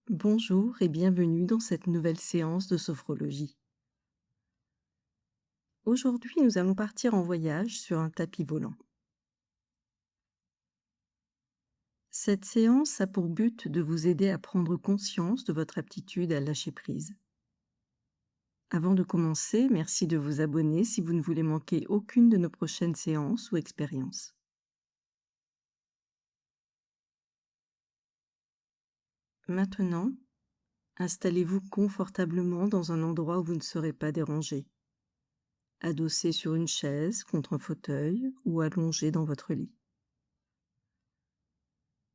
Bonjour et bienvenue dans cette nouvelle séance de sophrologie. Aujourd'hui, nous allons partir en voyage sur un tapis volant. Cette séance a pour but de vous aider à prendre conscience de votre aptitude à lâcher prise. Avant de commencer, merci de vous abonner si vous ne voulez manquer aucune de nos prochaines séances ou expériences. Maintenant, installez-vous confortablement dans un endroit où vous ne serez pas dérangé, adossé sur une chaise, contre un fauteuil ou allongé dans votre lit.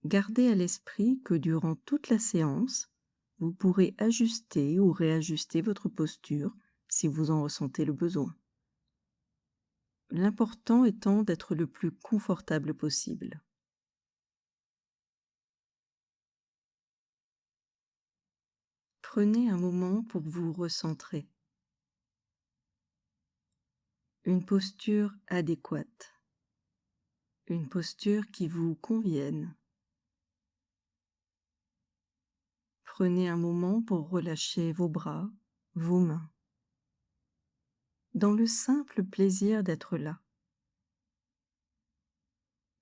Gardez à l'esprit que durant toute la séance, vous pourrez ajuster ou réajuster votre posture si vous en ressentez le besoin. L'important étant d'être le plus confortable possible. Prenez un moment pour vous recentrer. Une posture adéquate. Une posture qui vous convienne. Prenez un moment pour relâcher vos bras, vos mains. Dans le simple plaisir d'être là.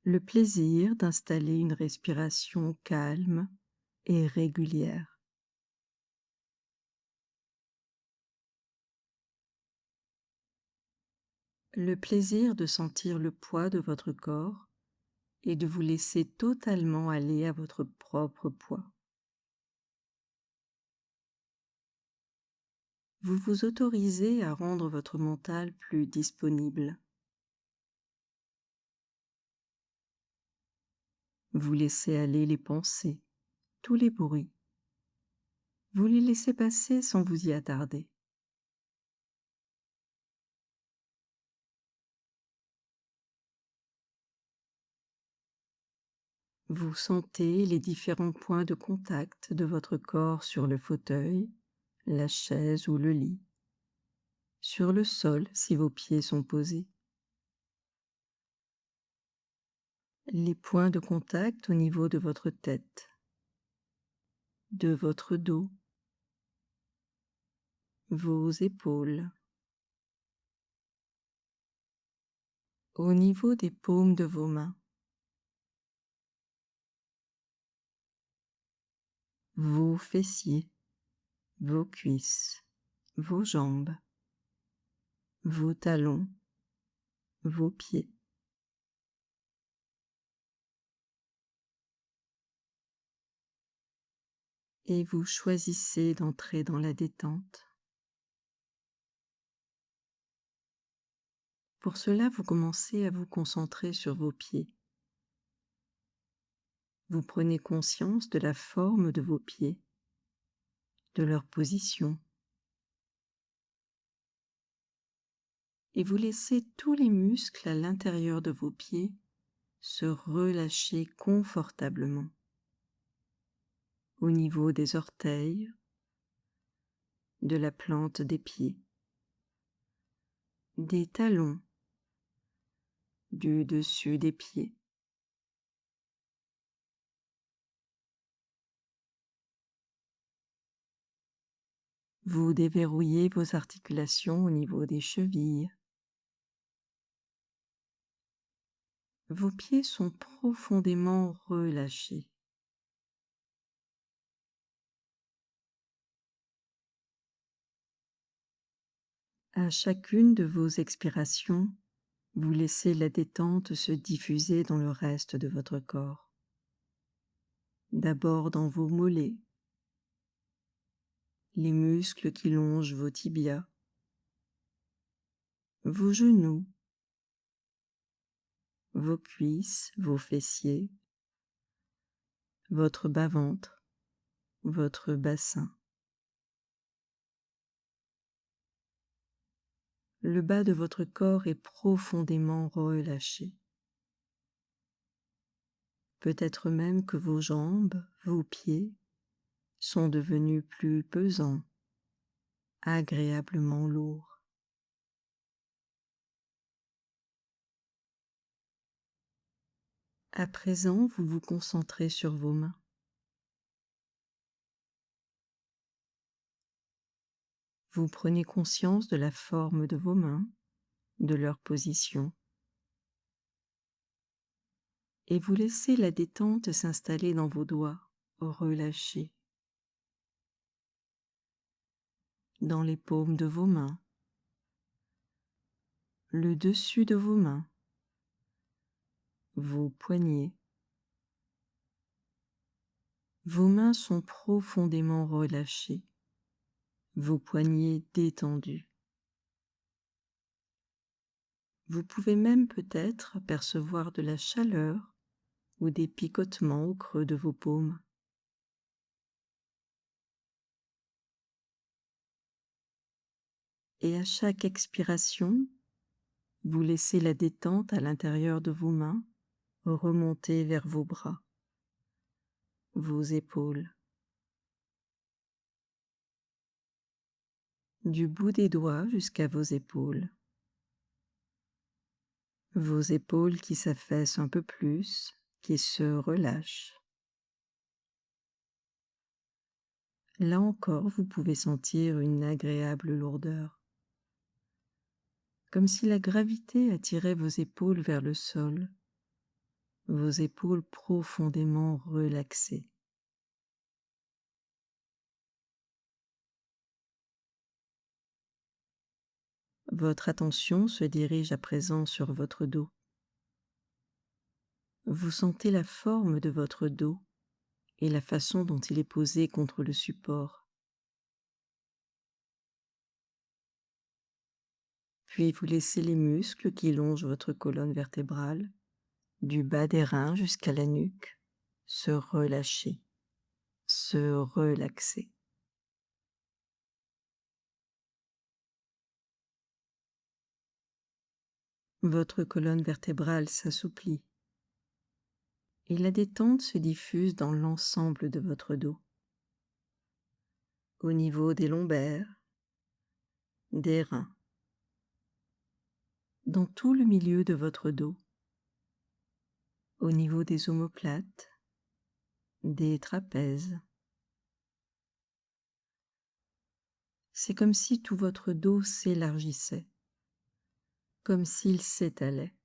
Le plaisir d'installer une respiration calme et régulière. Le plaisir de sentir le poids de votre corps et de vous laisser totalement aller à votre propre poids. Vous vous autorisez à rendre votre mental plus disponible. Vous laissez aller les pensées, tous les bruits. Vous les laissez passer sans vous y attarder. Vous sentez les différents points de contact de votre corps sur le fauteuil, la chaise ou le lit, sur le sol si vos pieds sont posés. Les points de contact au niveau de votre tête, de votre dos, vos épaules, au niveau des paumes de vos mains, vos fessiers, vos cuisses, vos jambes, vos talons, vos pieds. Et vous choisissez d'entrer dans la détente. Pour cela, vous commencez à vous concentrer sur vos pieds. Vous prenez conscience de la forme de vos pieds, de leur position, et vous laissez tous les muscles à l'intérieur de vos pieds se relâcher confortablement au niveau des orteils, de la plante des pieds, des talons, du dessus des pieds. Vous déverrouillez vos articulations au niveau des chevilles. Vos pieds sont profondément relâchés. À chacune de vos expirations, vous laissez la détente se diffuser dans le reste de votre corps. D'abord dans vos mollets, les muscles qui longent vos tibias, vos genoux, vos cuisses, vos fessiers, votre bas-ventre, votre bassin. Le bas de votre corps est profondément relâché. Peut-être même que vos jambes, vos pieds, sont devenus plus pesants, agréablement lourds. À présent, vous vous concentrez sur vos mains. Vous prenez conscience de la forme de vos mains, de leur position, et vous laissez la détente s'installer dans vos doigts, relâchés, dans les paumes de vos mains, le dessus de vos mains, vos poignets. Vos mains sont profondément relâchées, vos poignets détendus. Vous pouvez même peut-être percevoir de la chaleur ou des picotements au creux de vos paumes. Et à chaque expiration, vous laissez la détente à l'intérieur de vos mains remonter vers vos bras, vos épaules. Du bout des doigts jusqu'à vos épaules. Vos épaules qui s'affaissent un peu plus, qui se relâchent. Là encore, vous pouvez sentir une agréable lourdeur, comme si la gravité attirait vos épaules vers le sol, vos épaules profondément relaxées. Votre attention se dirige à présent sur votre dos. Vous sentez la forme de votre dos et la façon dont il est posé contre le support. Puis vous laissez les muscles qui longent votre colonne vertébrale, du bas des reins jusqu'à la nuque, se relâcher, se relaxer. Votre colonne vertébrale s'assouplit et la détente se diffuse dans l'ensemble de votre dos, au niveau des lombaires, des reins, dans tout le milieu de votre dos, au niveau des omoplates, des trapèzes. C'est comme si tout votre dos s'élargissait, comme s'il s'étalait.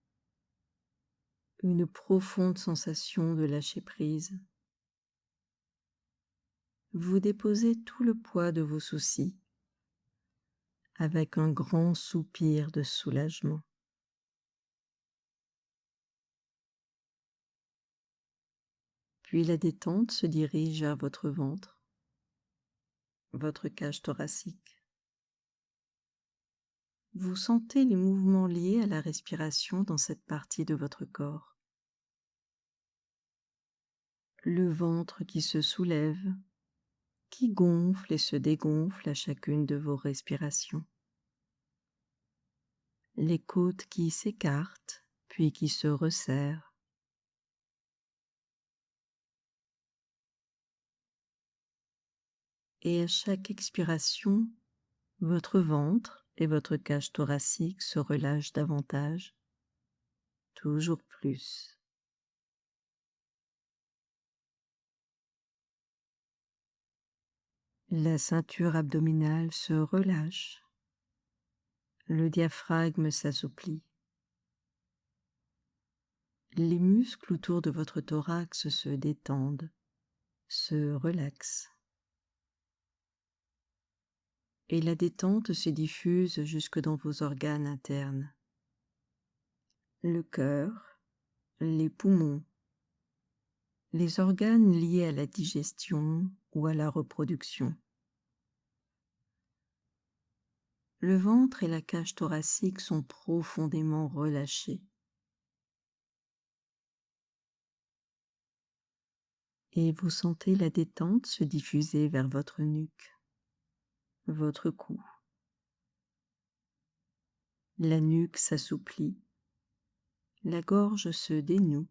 Une profonde sensation de lâcher prise. Vous déposez tout le poids de vos soucis avec un grand soupir de soulagement. Puis la détente se dirige vers votre ventre, votre cage thoracique. Vous sentez les mouvements liés à la respiration dans cette partie de votre corps. Le ventre qui se soulève, qui gonfle et se dégonfle à chacune de vos respirations. Les côtes qui s'écartent, puis qui se resserrent. Et à chaque expiration, votre ventre et votre cage thoracique se relâchent davantage, toujours plus. La ceinture abdominale se relâche, le diaphragme s'assouplit. Les muscles autour de votre thorax se détendent, se relaxent. Et la détente se diffuse jusque dans vos organes internes. Le cœur, les poumons, les organes liés à la digestion ou à la reproduction. Le ventre et la cage thoracique sont profondément relâchés. Et vous sentez la détente se diffuser vers votre nuque, votre cou. La nuque s'assouplit, la gorge se dénoue.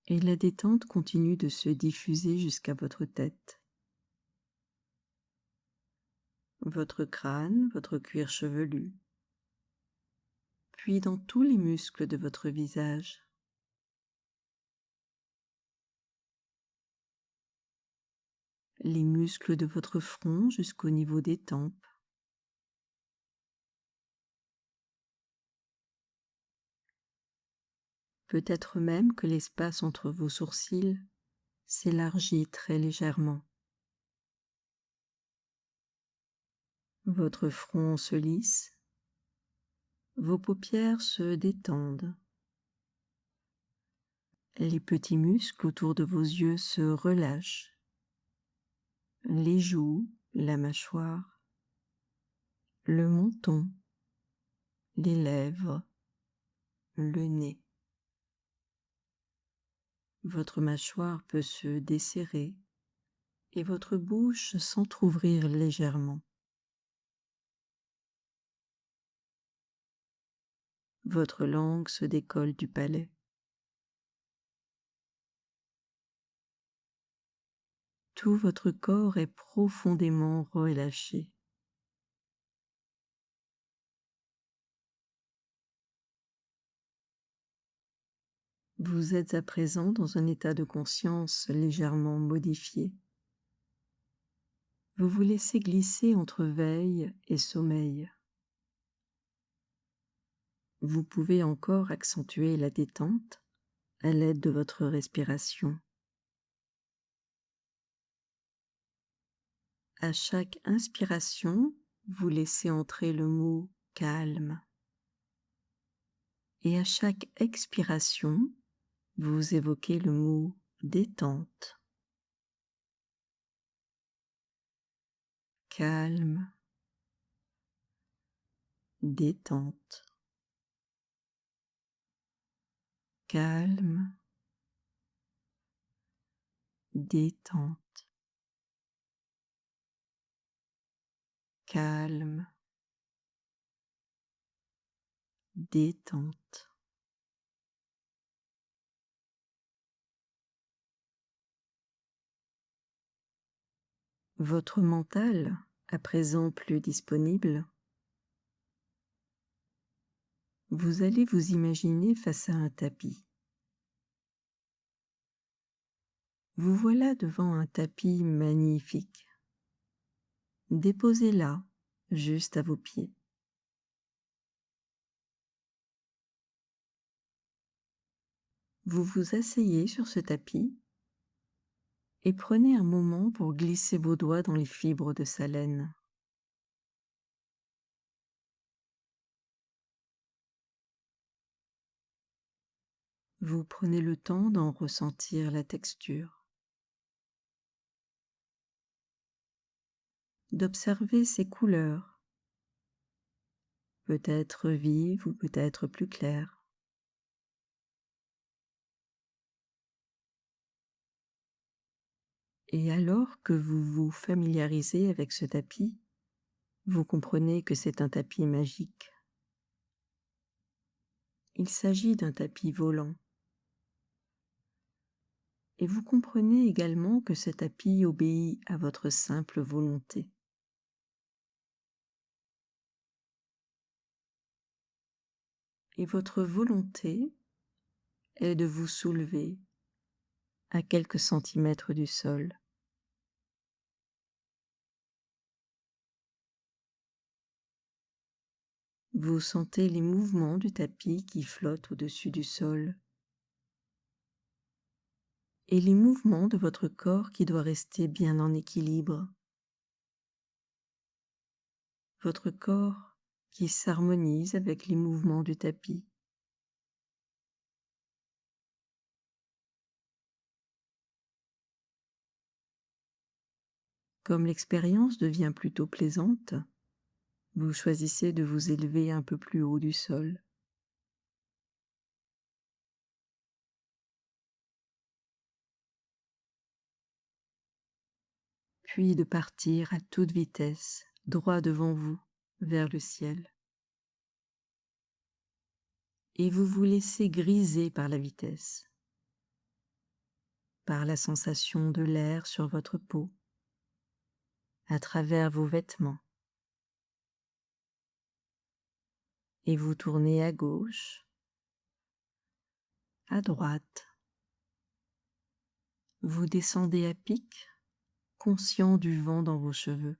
Et la détente continue de se diffuser jusqu'à votre tête. Votre crâne, votre cuir chevelu, puis dans tous les muscles de votre visage. les muscles de votre front jusqu'au niveau des tempes. Peut-être même que l'espace entre vos sourcils s'élargit très légèrement. Votre front se lisse, vos paupières se détendent. Les petits muscles autour de vos yeux se relâchent. Les joues, la mâchoire, le menton, les lèvres, le nez. Votre mâchoire peut se desserrer et votre bouche s'entr'ouvrir légèrement. Votre langue se décolle du palais. Tout votre corps est profondément relâché. Vous êtes à présent dans un état de conscience légèrement modifié. Vous vous laissez glisser entre veille et sommeil. Vous pouvez encore accentuer la détente à l'aide de votre respiration. À chaque inspiration, vous laissez entrer le mot « calme » et à chaque expiration, vous évoquez le mot « détente ». Calme, détente, calme, détente, calme, détente. Votre mental, à présent plus disponible, vous allez vous imaginer face à un tapis. Vous voilà devant un tapis magnifique. Déposez là, juste à vos pieds. Vous vous asseyez sur ce tapis et prenez un moment pour glisser vos doigts dans les fibres de sa laine. Vous prenez le temps d'en ressentir la texture, d'observer ses couleurs, peut-être vives ou peut-être plus claires. Et alors que vous vous familiarisez avec ce tapis, vous comprenez que c'est un tapis magique. Il s'agit d'un tapis volant. Et vous comprenez également que ce tapis obéit à votre simple volonté. Et votre volonté est de vous soulever à quelques centimètres du sol. Vous sentez les mouvements du tapis qui flotte au-dessus du sol et les mouvements de votre corps qui doit rester bien en équilibre. Votre corps qui s'harmonise avec les mouvements du tapis. Comme l'expérience devient plutôt plaisante, vous choisissez de vous élever un peu plus haut du sol. Puis de partir à toute vitesse, droit devant vous, vers le ciel. Et vous vous laissez griser par la vitesse, par la sensation de l'air sur votre peau, à travers vos vêtements. Et vous tournez à gauche, à droite. Vous descendez à pic, conscient du vent dans vos cheveux.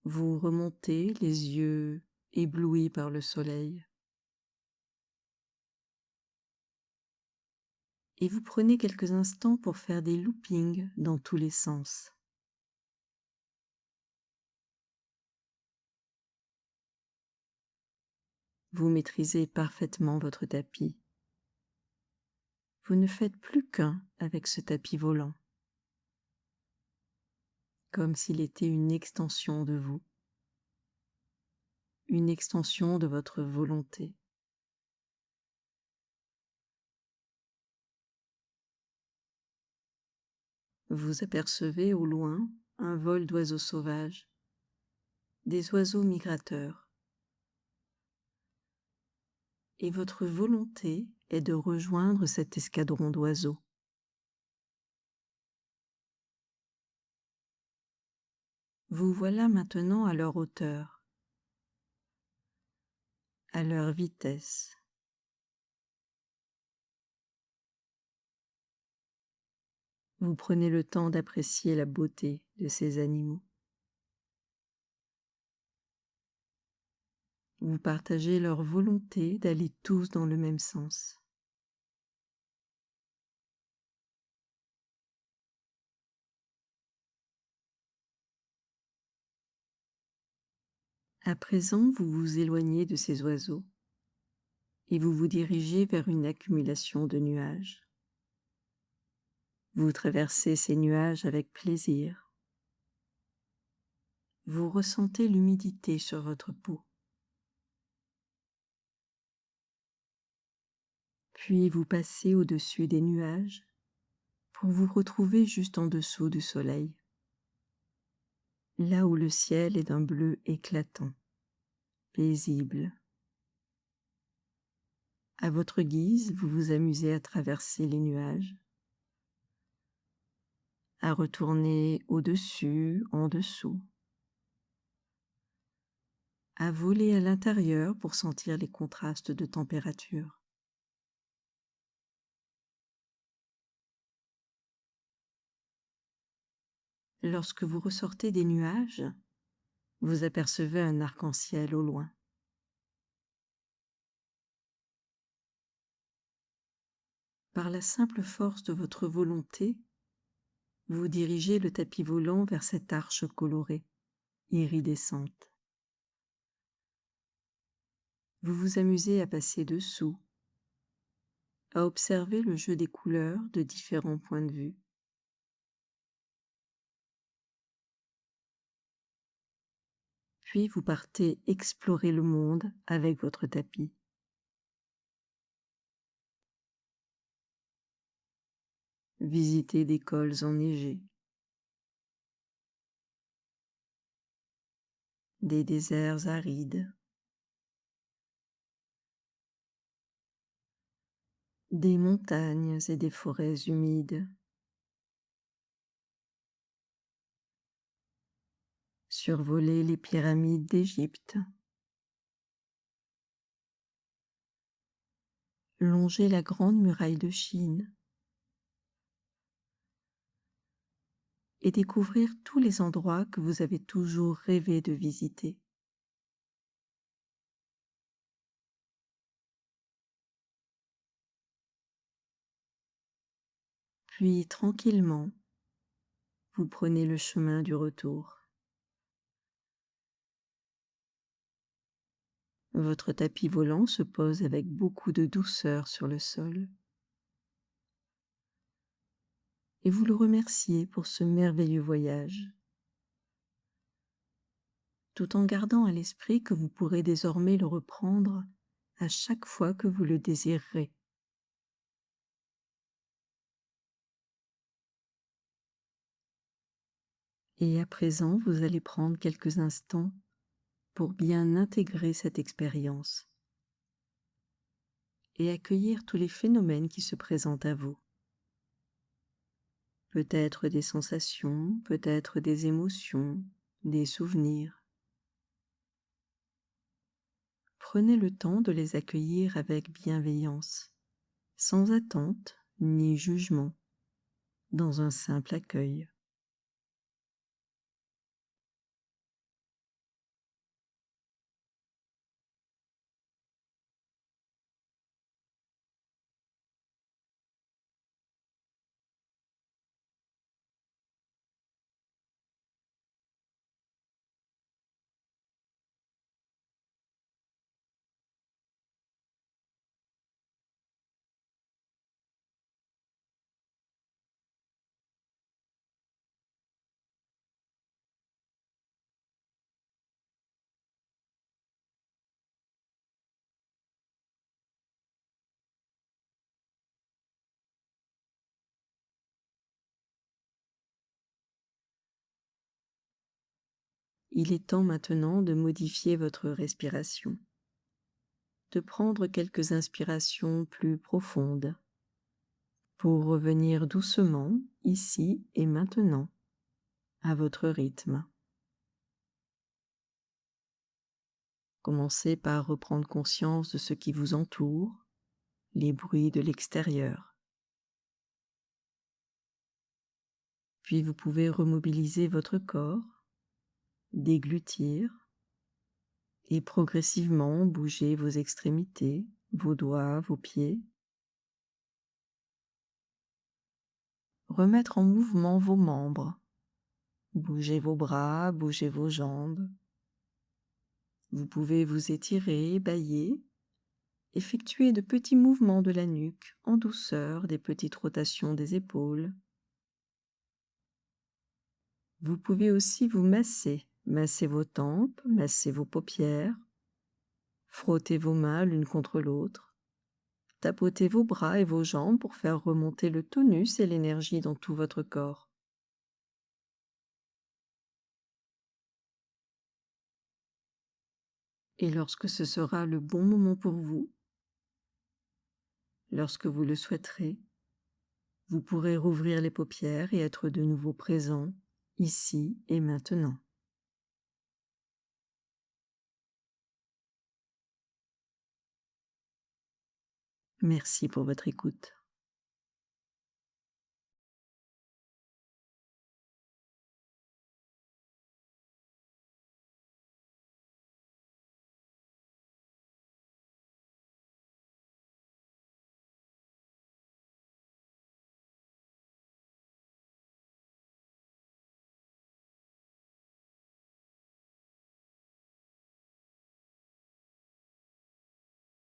Vous remontez les yeux éblouis par le soleil et vous prenez quelques instants pour faire des loopings dans tous les sens. Vous maîtrisez parfaitement votre tapis. Vous ne faites plus qu'un avec ce tapis volant, comme s'il était une extension de vous, une extension de votre volonté. Vous apercevez au loin un vol d'oiseaux sauvages, des oiseaux migrateurs, et votre volonté est de rejoindre cet escadron d'oiseaux. Vous voilà maintenant à leur hauteur, à leur vitesse. Vous prenez le temps d'apprécier la beauté de ces animaux. Vous partagez leur volonté d'aller tous dans le même sens. À présent, vous vous éloignez de ces oiseaux et vous vous dirigez vers une accumulation de nuages. Vous traversez ces nuages avec plaisir. Vous ressentez l'humidité sur votre peau. Puis vous passez au-dessus des nuages pour vous retrouver juste en dessous du soleil, là où le ciel est d'un bleu éclatant, paisible. À votre guise, vous vous amusez à traverser les nuages, à retourner au-dessus, en dessous, à voler à l'intérieur pour sentir les contrastes de température. Lorsque vous ressortez des nuages, vous apercevez un arc-en-ciel au loin. Par la simple force de votre volonté, vous dirigez le tapis volant vers cette arche colorée, iridescente. Vous vous amusez à passer dessous, à observer le jeu des couleurs de différents points de vue. Puis vous partez explorer le monde avec votre tapis. Visiter des cols enneigés, des déserts arides, des montagnes et des forêts humides, survoler les pyramides d'Égypte, longer la grande muraille de Chine et découvrir tous les endroits que vous avez toujours rêvé de visiter. Puis tranquillement, vous prenez le chemin du retour. Votre tapis volant se pose avec beaucoup de douceur sur le sol. Et vous le remerciez pour ce merveilleux voyage, tout en gardant à l'esprit que vous pourrez désormais le reprendre à chaque fois que vous le désirerez. Et à présent, vous allez prendre quelques instants pour bien intégrer cette expérience et accueillir tous les phénomènes qui se présentent à vous. Peut-être des sensations, peut-être des émotions, des souvenirs. Prenez le temps de les accueillir avec bienveillance, sans attente ni jugement, dans un simple accueil. Il est temps maintenant de modifier votre respiration, de prendre quelques inspirations plus profondes pour revenir doucement ici et maintenant à votre rythme. Commencez par reprendre conscience de ce qui vous entoure, les bruits de l'extérieur. Puis vous pouvez remobiliser votre corps, déglutir et progressivement bouger vos extrémités, vos doigts, vos pieds. Remettre en mouvement vos membres. Bougez vos bras, bougez vos jambes. Vous pouvez vous étirer, bâiller, effectuer de petits mouvements de la nuque en douceur, des petites rotations des épaules. Vous pouvez aussi vous masser vos tempes, masser vos paupières, frotter vos mains l'une contre l'autre, tapoter vos bras et vos jambes pour faire remonter le tonus et l'énergie dans tout votre corps. Et lorsque ce sera le bon moment pour vous, lorsque vous le souhaiterez, vous pourrez rouvrir les paupières et être de nouveau présent, ici et maintenant. Merci pour votre écoute.